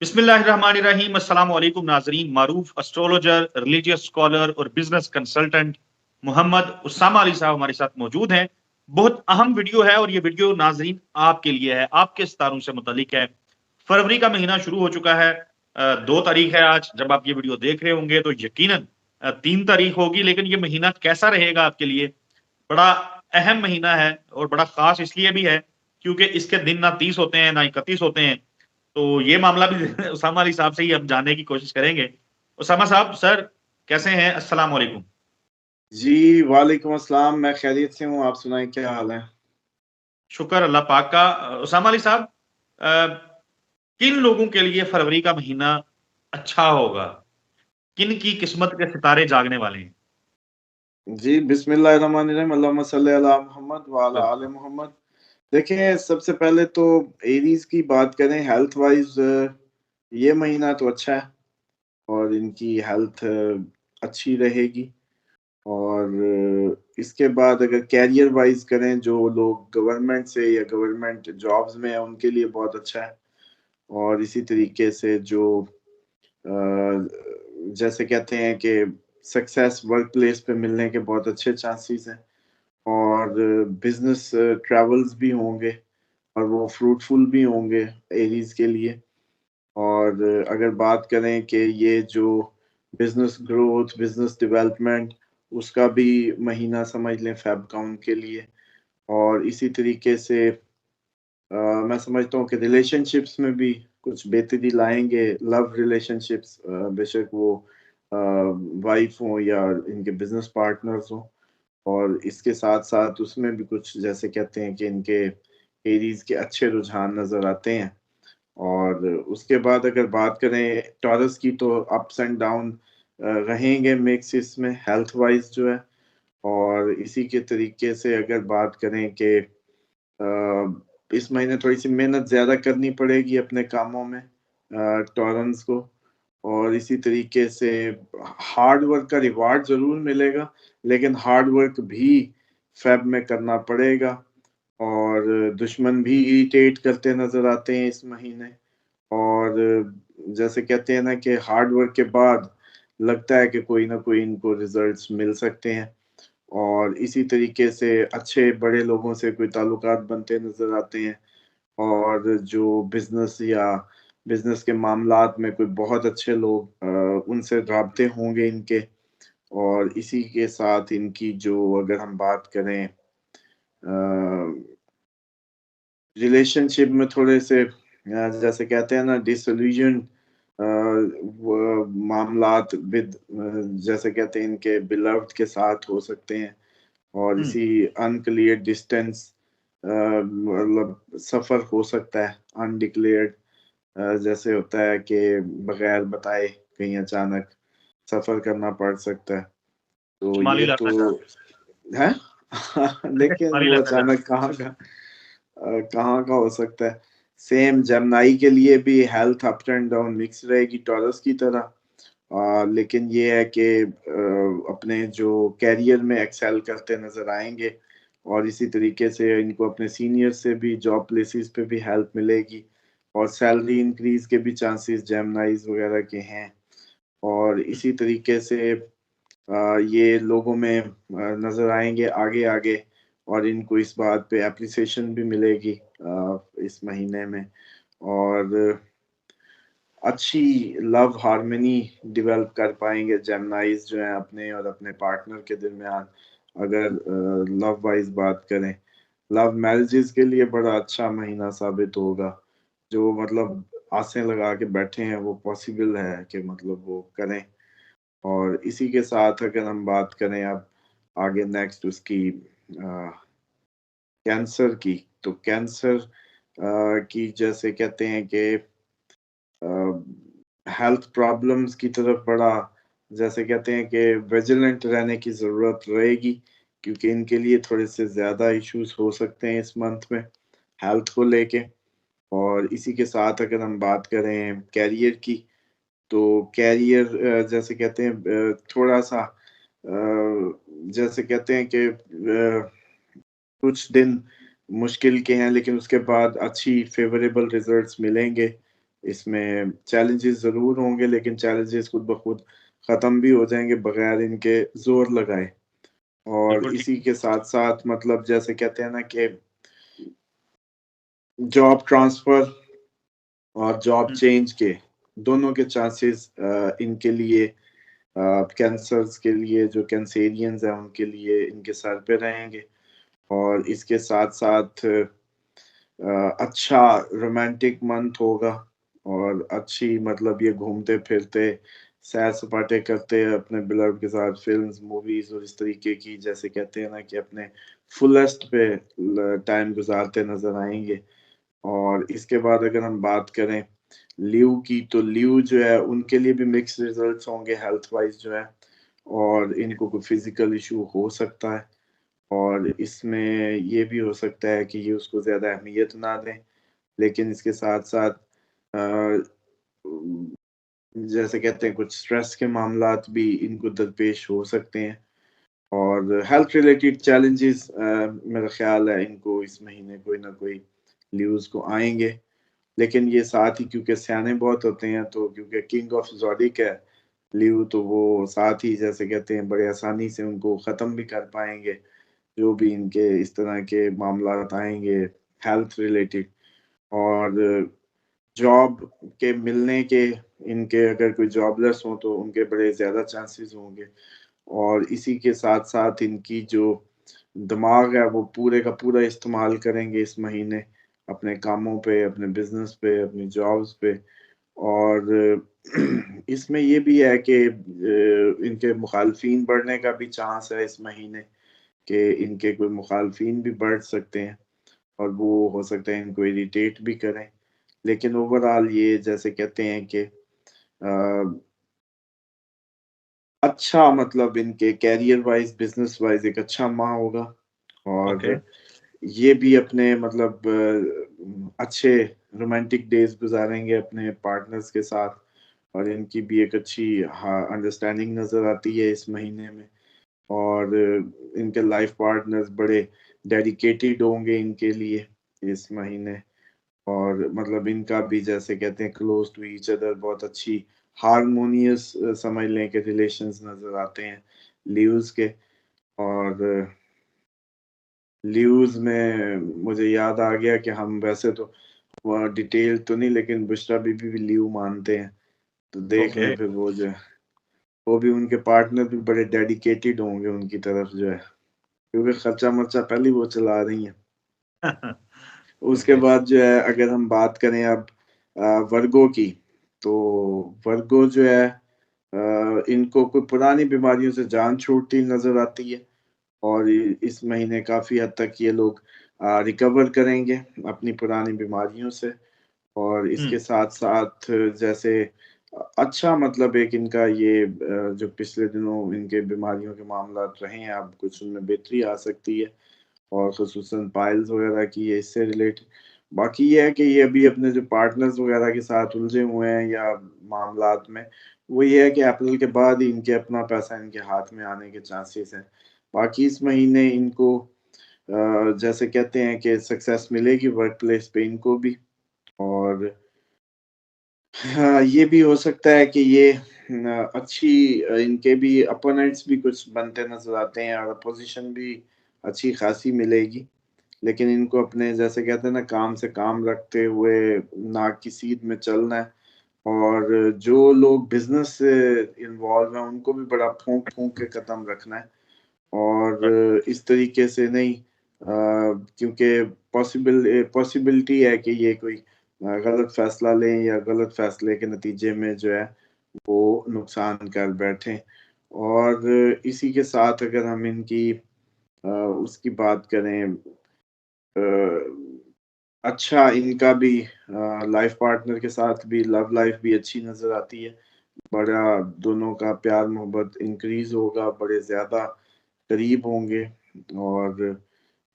बिस्मिल्लाहिर्रहमानिर्रहीम। अस्सलाम वालेकुम नाजरीन। मारूफ एस्ट्रोलॉजर, रिलीजियस स्कॉलर और बिजनेस कंसल्टेंट मोहम्मद उसामा अली साहब हमारे साथ मौजूद हैं। बहुत अहम वीडियो है और ये वीडियो नाजरीन आपके लिए है, आपके सितारों से मुतालिक है। फरवरी का महीना शुरू हो चुका है। 2 तारीख है आज। जब आप ये वीडियो देख रहे होंगे तो यकीनन 3 तारीख होगी। लेकिन ये महीना कैसा रहेगा आपके लिए? बड़ा अहम महीना है और बड़ा खास इसलिए भी है क्योंकि इसके दिन ना 30 होते हैं ना 31 होते हैं। तो ये मामला भी उसामा अली साहब से ही हम जानने की कोशिश करेंगे। उसामा साहब, सर कैसे हैं? अस्सलाम वालेकुम। जी, वालेकुम अस्सलाम। मैं खैरियत से हूँ, आप सुनाएं क्या हाल है? शुक्र अल्लाह पाक का। उसामा अली साहब, किन लोगों के लिए फरवरी का महीना अच्छा होगा? किन की किस्मत के सितारे जागने वाले हैं? जी, बिस्मिल्लाहिर्रहमानिर्रहीम, अल्लाहुम्मा सल्ली अला मुहम्मद व अला आले मोहम्मद। देखिए, सबसे पहले तो एरीज़ की बात करें हेल्थ वाइज़, ये महीना तो अच्छा है और इनकी हेल्थ अच्छी रहेगी। और इसके बाद अगर करियर वाइज़ करें, जो लोग गवर्नमेंट से या गवर्नमेंट जॉब्स में हैं, उनके लिए बहुत अच्छा है। और इसी तरीके से जो जैसे कहते हैं कि सक्सेस वर्क प्लेस पे मिलने के बहुत अच्छे चांसेस हैं। और बिजनेस ट्रैवल्स भी होंगे और वो फ्रूटफुल भी होंगे एरीज के लिए। और अगर बात करें कि ये जो बिजनेस ग्रोथ, बिजनेस डेवलपमेंट, उसका भी महीना समझ लें फेब का उनके लिए। और इसी तरीके से मैं समझता हूँ कि रिलेशनशिप्स में भी कुछ बेहतरी लाएँगे, लव रिलेशनशिप्स, बेशक वो वाइफ़ हों या इनके बिज़नेस पार्टनर्स हों। और इसके साथ-साथ उसमें भी कुछ जैसे कहते हैं कि इनके एरीज़ के अच्छे रुझान नज़र आते हैं। और उसके बाद अगर बात करें टॉरस की, तो अप्स एंड डाउन रहेंगे मिक्स इसमें हेल्थ वाइज़ जो है। और इसी के तरीके से अगर बात करें कि इस महीने थोड़ी-सी मेहनत ज़्यादा करनी पड़ेगी अपने कामों में टॉरन्स को। और इसी तरीके से हार्ड वर्क का रिवार्ड ज़रूर मिलेगा, लेकिन हार्ड वर्क भी फ़ेब में करना पड़ेगा। और दुश्मन भी इरिटेट करते नज़र आते हैं इस महीने। और जैसे कहते हैं ना कि हार्ड वर्क के बाद लगता है कि कोई ना कोई इनको रिज़ल्ट्स मिल सकते हैं। और इसी तरीके से अच्छे बड़े लोगों से कोई ताल्लुकात बनते नज़र आते हैं। और जो बिज़नेस या बिज़नेस के मामलात में कोई बहुत अच्छे लोग, उनसे राब्ते होंगे इनके। और इसी के साथ इनकी जो अगर हम बात करें रिलेशनशिप में थोड़े से जैसे कहते हैं ना डिसइल्यूजन, वो मामलात विद जैसे कहते हैं इनके बिलव्ड के साथ हो सकते हैं। और हुँ। इसी अनक्लियर डिस्टेंस मतलब सफ़र हो सकता है अनडिक्लेयर्ड, जैसे होता है कि बगैर बताए कहीं अचानक सफ़र करना पड़ सकता है। तो शुमाली ये इलाका तो का। है। लेकिन शुमाली वो इलाका का। अचानक कहाँ का हो सकता है। सेम जेमिनी के लिए भी health up and down mix रहेगी टॉरस की तरह। लेकिन ये है कि अपने जो करियर में एक्सेल करते नज़र आएँगे। और इसी तरीके से इनको अपने सीनियर से भी जॉब प्लेसेस पे भी हेल्प मिलेगी। और सैलरी इंक्रीज़ के भी चांसेस जेमिनीज़ वगैरह के हैं। और हुँ। इसी तरीके से ये लोगों में नज़र आएँगे आगे-आगे। और इनको इस बात पे एप्रिसिएशन भी मिलेगी इस महीने में। और अच्छी लव हार्मनी डेवलप कर पाएँगे जेमिनीज़ जो हैं अपने और अपने पार्टनर के दरमियान। अगर लव वाइज़ बात करें, लव मैरिजेज़ के लिए बड़ा अच्छा महीना साबित होगा। जो मतलब आसें लगा के बैठे हैं वो पॉसिबल है कि मतलब वो करें। और इसी के साथ अगर हम बात करें अब आगे नेक्स्ट उसकी कैंसर की, तो कैंसर की जैसे कहते हैं कि हेल्थ प्रॉब्लम्स की तरफ बड़ा जैसे कहते हैं कि विजिलेंट रहने की ज़रूरत रहेगी, क्योंकि इनके लिए थोड़े से ज़्यादा इश्यूज़ हो सकते हैं इस मंथ में हेल्थ को लेके। और इसी के साथ अगर हम बात करें करियर की, तो करियर जैसे कहते हैं थोड़ा-सा जैसे कहते हैं कि कुछ दिन मुश्किल के हैं, लेकिन उसके बाद अच्छी फ़ेवरेबल रिज़ल्ट्स मिलेंगे। इसमें चैलेंजेस जरूर होंगे, लेकिन चैलेंजेस खुद ब खुद खत्म भी हो जाएंगे बगैर इनके जोर लगाए। और बिल्कुल ठीक। इसी के साथ साथ मतलब जैसे कहते हैं ना कि जॉब ट्रांसफर और जॉब हम्म, चेंज के दोनों के चांसेस इनके लिए, कैंसर्स के लिए, जो कैंसेरियंस हैं उनके लिए इनके सर पे रहेंगे। और इसके साथ साथ अच्छा रोमांटिक मंथ होगा, और अच्छी मतलब ये घूमते फिरते सैर सपाटे करते अपने बिलव के साथ फिल्म्स मूवीज और इस तरीके की, जैसे कहते हैं ना कि अपने फुलेस्ट पे टाइम गुजारते नजर आएंगे। और इसके बाद अगर हम बात करें लीव की, तो लीव जो है उनके लिए भी मिक्स रिजल्ट्स होंगे हेल्थ वाइज जो है, और इनको कोई फिजिकल इशू हो सकता है। और इसमें ये भी हो सकता है कि ये उसको ज्यादा अहमियत ना दें, लेकिन इसके साथ साथ जैसे कहते हैं कुछ स्ट्रेस के मामलात भी इनको दरपेश हो सकते हैं। और हेल्थ रिलेटेड चैलेंजेस मेरा ख्याल है इनको इस महीने कोई ना कोई न्यूज को आएंगे। लेकिन ये साथ ही क्योंकि सियाने बहुत होते हैं, तो क्योंकि किंग ऑफ ज़ोडिक है लिव, तो वो साथ ही जैसे कहते हैं बड़े आसानी से उनको ख़त्म भी कर पाएंगे जो भी इनके इस तरह के मामला आएंगे हेल्थ रिलेटेड। और जॉब के मिलने के, इनके अगर कोई जॉबलेस हो तो उनके बड़े ज़्यादा चांसेस होंगे। और इसी के साथ साथ इनकी जो दिमाग है वो पूरे का पूरा इस्तेमाल करेंगे इस महीने अपने कामों पे, अपने बिजनेस पे, अपनी जॉब्स पे। और इसमें ये भी है कि इनके मुखालफिन बढ़ने का भी चांस है इस महीने, कि इनके कोई मुखालफिन भी बढ़ सकते हैं और वो हो सकता है इनको इरिटेट भी करें। लेकिन ओवरऑल ये जैसे कहते हैं कि अच्छा मतलब इनके कैरियर वाइज बिजनेस वाइज एक अच्छा माह होगा। ओके। और ये भी अपने मतलब अच्छे रोमांटिक डेज गुजारेंगे अपने पार्टनर्स के साथ, और इनकी भी एक अच्छी अंडरस्टैंडिंग नजर आती है इस महीने में। और इनके लाइफ पार्टनर्स बड़े डेडिकेटेड होंगे इनके लिए इस महीने। और मतलब इनका भी जैसे कहते हैं क्लोज टू ईच अदर, बहुत अच्छी हारमोनियस समझ लें कि रिलेशंस नजर आते हैं लीव्स के। और लीव्स में मुझे याद आ गया कि हम वैसे तो डिटेल तो नहीं, लेकिन बुशरा बीबी भी लीव मानते हैं, तो देख ओके। लें फिर वो जो है, वो भी उनके पार्टनर भी बड़े डेडिकेटेड होंगे उनकी तरफ जो है, क्योंकि खर्चा मर्चा पहले वो चला रही हैं। उसके ओके। बाद जो है अगर हम बात करें अब वर्गो की, तो वर्गो जो है इनको कोई पुरानी बीमारियों से जान छूटती नजर आती है। और इस महीने काफी हद तक ये लोग रिकवर करेंगे अपनी पुरानी बीमारियों से। और हम्म। इसके साथ साथ जैसे अच्छा मतलब एक इनका ये जो पिछले दिनों इनके बीमारियों के मामला रहे हैं, अब कुछ उनमें बेहतरी आ सकती है, और खसूसन पाइल्स वगैरह की है इससे रिलेटेड। बाकी ये है कि ये अभी अपने जो पार्टनर्स वगैरह के साथ उलझे हुए हैं या मामलात में, वो ये है कि अप्रैल के बाद ही इनके अपना पैसा इनके हाथ में आने के चांसेस हैं। बाकी इस महीने इनको जैसे कहते हैं कि सक्सेस मिलेगी वर्क प्लेस पे इनको भी। और हाँ, ये भी हो सकता है कि ये अच्छी इनके भी अपोनेंट्स भी कुछ बनते नजर आते हैं, और अपोजिशन भी अच्छी खासी मिलेगी। लेकिन इनको अपने जैसे कहते हैं ना काम से काम रखते हुए नाक की सीध में चलना है। और जो लोग बिजनेस से इन्वॉल्व हैं उनको भी बड़ा फूंक फूंक के कदम रखना है। और इस तरीके से नहीं, क्योंकि पॉसिबिलिटी है कि ये कोई गलत फैसला लें या गलत फैसले के नतीजे में जो है वो नुकसान कर बैठें। और इसी के साथ अगर हम इनकी उसकी बात करें, अच्छा इनका भी लाइफ पार्टनर के साथ भी लव लाइफ भी अच्छी नजर आती है। बड़ा दोनों का प्यार मोहब्बत इंक्रीज होगा, बड़े ज्यादा करीब होंगे। और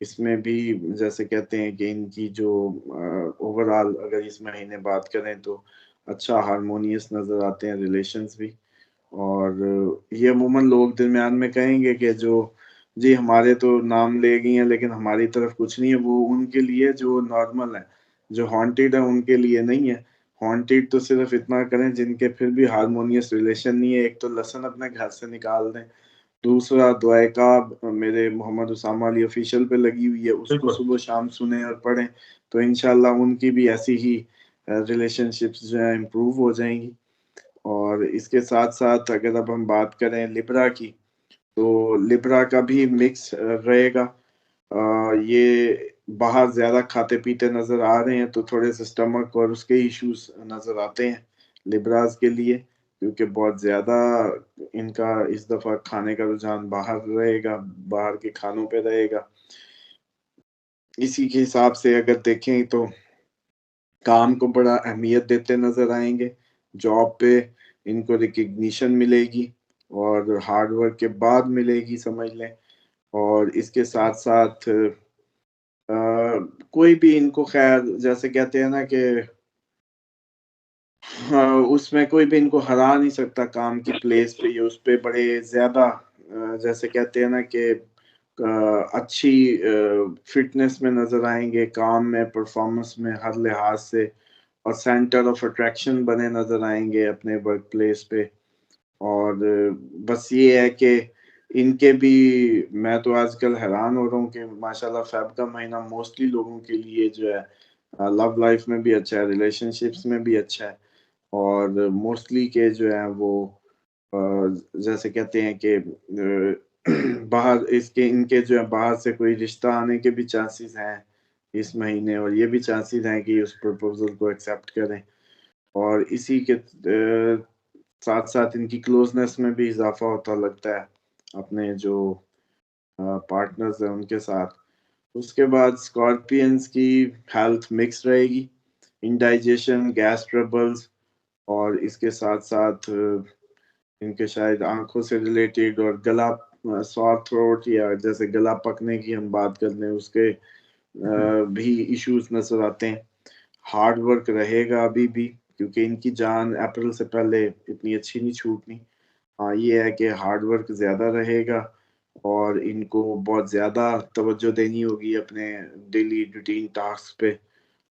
इसमें भी जैसे कहते हैं कि इनकी जो ओवरऑल अगर इस महीने बात करें तो अच्छा हारमोनियस नजर आते हैं रिलेशंस भी। और ये अमूमन लोग दरमियान में कहेंगे कि जो जी हमारे तो नाम ले गई हैं लेकिन हमारी तरफ कुछ नहीं है, वो उनके लिए जो नॉर्मल है, जो हॉन्टेड है उनके लिए नहीं है। हॉन्टेड तो सिर्फ इतना करें जिनके फिर भी हारमोनियस रिलेशन नहीं है। एक तो लसन अपने घर से निकाल दें, दूसरा दुआएका मेरे मोहम्मद उसामा अली ऑफिशियल पे लगी हुई है, उसको बिल्कुल सुबह शाम सुने और पढ़ें, तो इंशाल्लाह उनकी भी ऐसी ही रिलेशनशिप्स जो है इम्प्रूव हो जाएंगी। और इसके साथ साथ अगर अब हम बात करें लिब्रा की, तो लिब्रा का भी मिक्स रहेगा। ये बाहर ज्यादा खाते पीते नजर आ रहे हैं, तो थोड़े से स्टमक और उसके इश्यूज नजर आते हैं लिब्रास के लिए, क्योंकि बहुत ज्यादा इनका इस दफा खाने का रुझान बाहर रहेगा, बाहर के खानों पे रहेगा। इसी के हिसाब से अगर देखें तो काम को बड़ा अहमियत देते नजर आएंगे, जॉब पे इनको रिकग्निशन मिलेगी और हार्ड वर्क के बाद मिलेगी समझ लें। और इसके साथ साथ कोई भी इनको खैर जैसे कहते हैं ना कि उसमें कोई भी इनको हरा नहीं सकता काम की प्लेस पे या उस पे बड़े ज्यादा जैसे कहते हैं ना कि अच्छी फिटनेस में नजर आएंगे, काम में परफॉर्मेंस में हर लिहाज से, और सेंटर ऑफ अट्रैक्शन बने नजर आएंगे अपने वर्क प्लेस पे। और बस ये है कि इनके भी, मैं तो आजकल हैरान हो रहा हूँ कि माशाल्लाह फेब का महीना मोस्टली लोगों के लिए जो है लव लाइफ में भी अच्छा है, रिलेशनशिप्स में भी अच्छा है। और मोस्टली के जो है वो अ, जैसे कहते हैं कि बाहर इसके इनके जो है बाहर से कोई रिश्ता आने के भी चांसेस हैं इस महीने, और ये भी चांसेस हैं कि उस प्रपोजल को एक्सेप्ट करें। और इसी के साथ साथ इनकी क्लोजनेस में भी इजाफा होता लगता है अपने जो पार्टनर्स हैं उनके साथ। उसके बाद स्कॉर्पियंस की हेल्थ मिक्स रहेगी, इंडाइजेशन, गैस ट्रबल्स, और इसके साथ साथ इनके शायद आंखों से रिलेटेड और गला सॉर थ्रोट या जैसे गला पकने की हम बात कर लें उसके भी इश्यूज नजर आते हैं। हार्ड वर्क रहेगा अभी भी, क्योंकि इनकी जान अप्रैल से पहले इतनी अच्छी नहीं छूटनी। हाँ ये है कि हार्ड वर्क ज्यादा रहेगा और इनको बहुत ज्यादा तवज्जो देनी होगी अपने डेली रूटीन टास्क पे।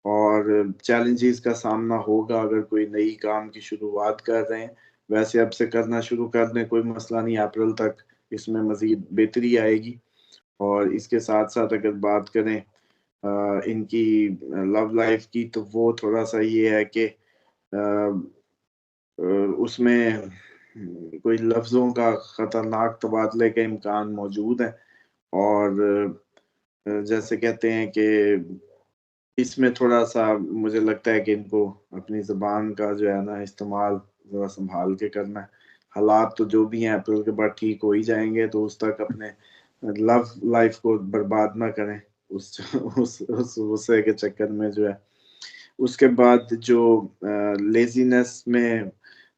और चैलेंजेस का सामना होगा अगर कोई नई काम की शुरुआत कर रहे हैं, वैसे अब से करना शुरू कर दें कोई मसला नहीं, अप्रैल तक इसमें मजीद बेहतरी आएगी। और इसके साथ साथ अगर बात करें इनकी लव लाइफ की, तो वो थोड़ा सा ये है कि उसमें कोई लफ्जों का खतरनाक तबादले का इम्कान मौजूद है। और जैसे कहते हैं कि इसमें थोड़ा सा मुझे लगता है कि इनको अपनी जबान का जो है ना इस्तेमाल जरा संभाल के करना है। हालात तो जो भी हैं अप्रैल के बाद ठीक हो ही जाएंगे, तो उस तक अपने लव लाइफ को बर्बाद ना करें उस गुस्से के चक्कर में जो है। उसके बाद जो लेजीनेस में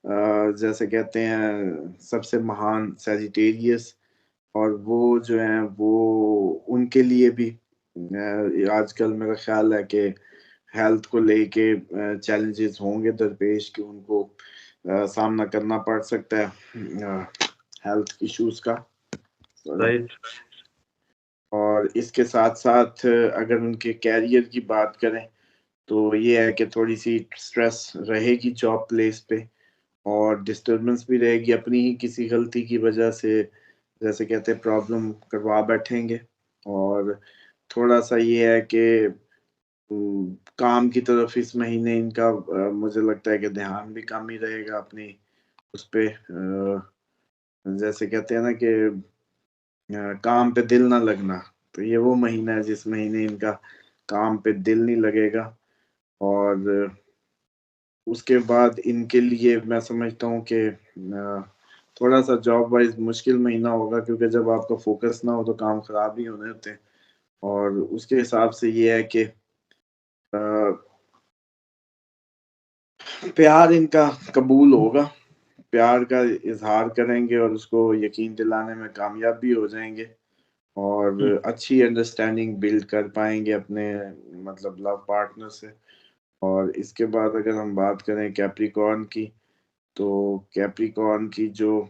जैसे कहते हैं सबसे महान सैजिटेरियस, और वो जो है वो उनके लिए भी आजकल मेरा ख्याल है कि हेल्थ को लेके चैलेंजेस होंगे दरपेश, कि उनको सामना करना पड़ सकता है हेल्थ इश्यूज का। राइट। और इसके साथ साथ अगर उनके कैरियर की बात करें, तो ये है कि थोड़ी सी स्ट्रेस रहेगी जॉब प्लेस पे, और डिस्टरबेंस भी रहेगी अपनी ही किसी गलती की वजह से, जैसे कहते हैं प्रॉब्लम करवा बैठेंगे। और थोड़ा सा ये है कि काम की तरफ इस महीने इनका मुझे लगता है कि ध्यान भी कम ही रहेगा अपनी उस पे जैसे कहते हैं ना कि काम पे दिल ना लगना। तो ये वो महीना है जिस महीने इनका काम पे दिल नहीं लगेगा। और उसके बाद इनके लिए मैं समझता हूँ कि थोड़ा सा जॉब वाइज मुश्किल महीना होगा, क्योंकि जब आपका फोकस ना हो तो काम खराब ही होने होते हैं। और उसके हिसाब से ये है कि प्यार इनका कबूल होगा, प्यार का इजहार करेंगे और उसको यकीन दिलाने में कामयाब भी हो जाएंगे, और अच्छी अंडरस्टैंडिंग बिल्ड कर पाएंगे अपने मतलब लव पार्टनर से। और इसके बाद अगर हम बात करें कैप्रिकॉर्न की, तो कैप्रिकॉर्न की जो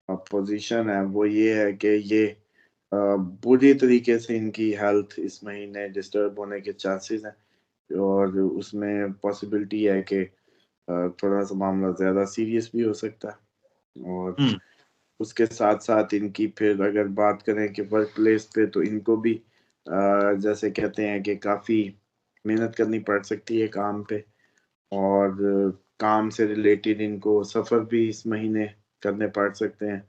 पोजीशन है वो ये है कि ये बुरी तरीके से इनकी हेल्थ इस महीने डिस्टर्ब होने के चांसेस हैं। और उसमें पॉसिबिलिटी है कि थोड़ा सा मामला ज़्यादा सीरियस भी हो सकता है। और उसके साथ साथ इनकी फिर अगर बात करें कि वर्क प्लेस पे, तो इनको भी जैसे कहते हैं कि काफ़ी मेहनत करनी पड़ सकती है काम पे, और काम से रिलेटेड इनको सफ़र भी इस महीने करने पड़ सकते हैं,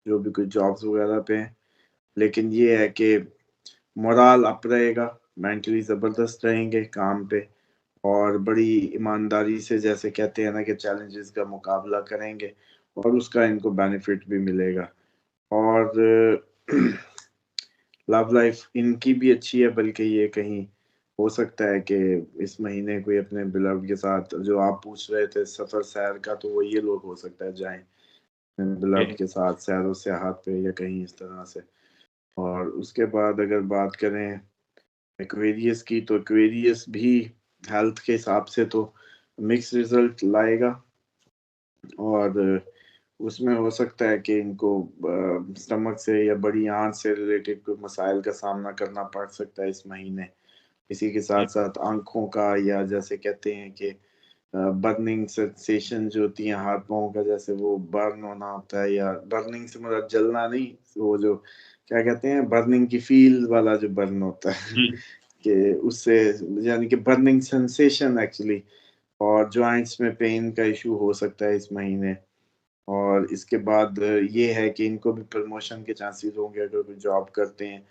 जो भी कुछ जॉब्स वगैरह पे हैं। लेकिन ये है कि मोरल अप रहेगा, मेंटली ज़बरदस्त रहेंगे काम पे, और बड़ी ईमानदारी से, जैसे कहते हैं ना, कि चैलेंजेस का मुकाबला करेंगे, और उसका इनको बेनिफिट भी मिलेगा। और लव लाइफ इनकी भी अच्छी है, बल्कि ये कहीं हो सकता है कि इस महीने कोई अपने बिलव्ड के साथ, जो आप पूछ रहे थे सफ़र सैर का, तो वो ये लोग हो सकता है जाएँ अपने बिलव्ड के साथ सैर व सियाहत पे या कहीं इस तरह से। और उसके बाद अगर बात करें एक्वेरियस की, तो एक्वेरियस भी हेल्थ के हिसाब से तो मिक्स रिजल्ट लाएगा, और उसमें हो सकता है कि इनको स्टमक से या बड़ी आंत से रिलेटेड कोई मसाइल का सामना करना पड़ सकता है इस महीने। इसी के साथ साथ आंखों का, या जैसे कहते हैं कि बर्निंग सेंसेशन जो होती है हाथ पाँव का, जैसे वो बर्न होना होता है, या बर्निंग से मतलब जलना नहीं, वो जो क्या कहते हैं, बर्निंग की फील वाला जो बर्न होता है कि उससे, यानी कि बर्निंग सेंसेशन एक्चुअली। और जॉइंट्स में पेन का इशू हो सकता है इस महीने। और इसके बाद ये है कि इनको भी प्रमोशन के चांसेस होंगे अगर कोई जॉब करते हैं,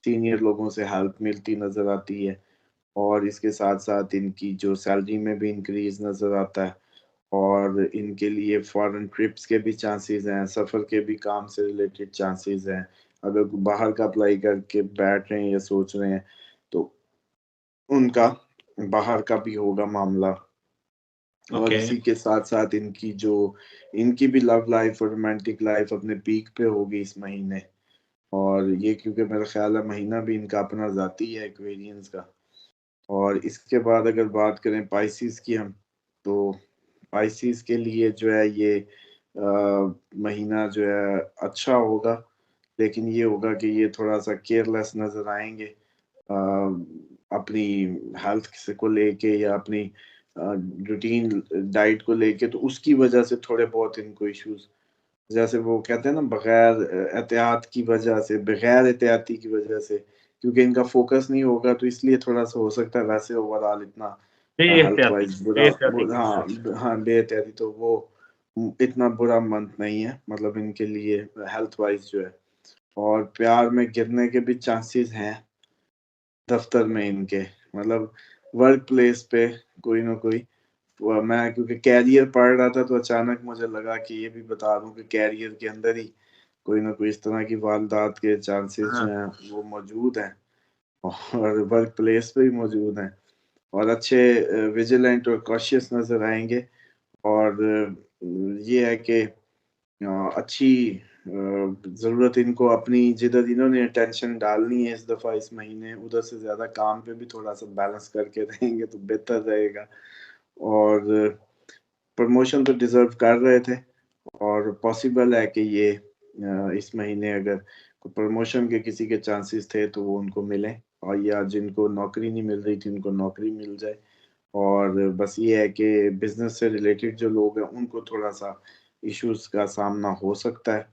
सीनियर लोगों से हेल्प मिलती नज़र आती है, और इसके साथ-साथ इनकी जो सैलरी में भी इंक्रीज़ नज़र आता है, और इनके लिए फॉरेन ट्रिप्स के भी चांसेस हैं, सफ़र के भी काम से रिलेटेड चांसेस हैं। अगर बाहर का अप्लाई करके बैठ रहे हैं या सोच रहे हैं, तो उनका बाहर का भी होगा मामला। और ओके। इसी के साथ-साथ इनकी भी लव लाइफ़ और रोमांटिक लाइफ़ अपने पीक पे होगी इस महीने। और ये क्योंकि मेरा ख़्याल है महीना भी इनका अपना ज़ाती है एक्वेरियंस का। और इसके बाद अगर बात करें पाइसेस की हम, तो पाइसेस के लिए जो है ये महीना जो है अच्छा होगा, लेकिन ये होगा कि ये थोड़ा-सा केयरलेस नज़र आएँगे अपनी हेल्थ से को लेके, या अपनी रूटीन डाइट को लेके, तो उसकी वजह से थोड़े बहुत इनको इश्यूज़, जैसे वो कहते हैं ना, बगैर एहतियात की वजह से, बगैर एहतियाती की वजह से, क्योंकि इनका फ़ोकस नहीं होगा, तो इसलिए थोड़ा-सा हो सकता है। वैसे ओवरऑल इतना हेल्थ बेहतियाती वाइज़ बेहतियाती की वजह हाँ, से। हाँ, बेएहतियाती, तो वो इतना बुरा मंथ नहीं है, मतलब इनके लिए हेल्थ वाइज़ जो है। और प्यार में गिरने के भी चांसेस हैं दफ़्तर में इनके, मतलब वर्क प्लेस पे कोई ना कोई। मैं क्योंकि कैरियर पढ़ रहा था, तो अचानक मुझे लगा कि ये भी बता दूँ कि कैरियर के अंदर ही कोई ना कोई इस तरह की वारदात के चांसेस जो हाँ, हैं वो मौजूद हैं, और वर्क प्लेस पे भी मौजूद हैं। और अच्छे विजिलेंट और कॉशियस नज़र आएँगे। और ये है कि अच्छी ज़रूरत इनको अपनी, जिधर इन्होंने टेंशन डालनी है इस दफ़ा इस महीने, उधर से ज़्यादा काम पे भी थोड़ा-सा बैलेंस करके रहेंगे तो बेहतर रहेगा। और प्रमोशन तो डिज़र्व कर रहे थे, और पॉसिबल है कि ये इस महीने अगर कोई प्रमोशन के किसी के चांसेस थे, तो वो उनको मिलें, और या जिनको नौकरी नहीं मिल रही थी, उनको नौकरी मिल जाए। और बस ये है कि बिज़नेस से रिलेटेड जो लोग हैं, उनको थोड़ा-सा इश्यूज़ का सामना हो सकता है,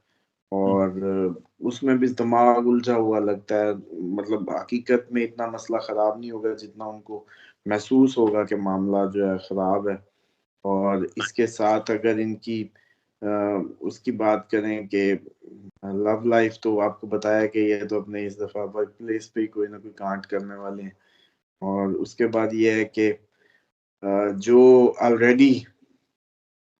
और उसमें भी दिमाग उलझा हुआ लगता है। मतलब हकीकत में इतना मसला ख़राब नहीं होगा, जितना उनको महसूस होगा कि मामला जो है ख़राब है। और इसके साथ अगर इनकी अ, उसकी बात करें कि लव लाइफ, तो आपको बताया कि ये तो अपने इस दफ़ा वर्क प्लेस पे ही कोई ना कोई कांड करने वाले हैं। और उसके बाद ये है कि जो ऑलरेडी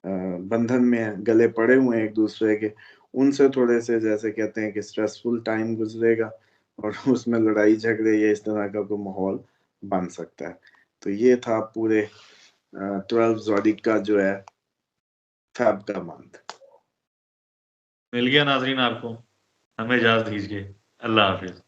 बंधन में गले पड़े हुए हैं एक-दूसरे के, उनसे थोड़े से, जैसे कहते हैं कि स्ट्रेसफुल टाइम गुज़रेगा, और उसमें लड़ाई झगड़े या इस तरह का कोई माहौल बन सकता है। तो ये था पूरे 12 ज़ोडिक का जो है फ़ेब का मंथ। मिल गया नाज़रीन आपको? हमें इजाज़त दीजिए। अल्लाह हाफ़िज़।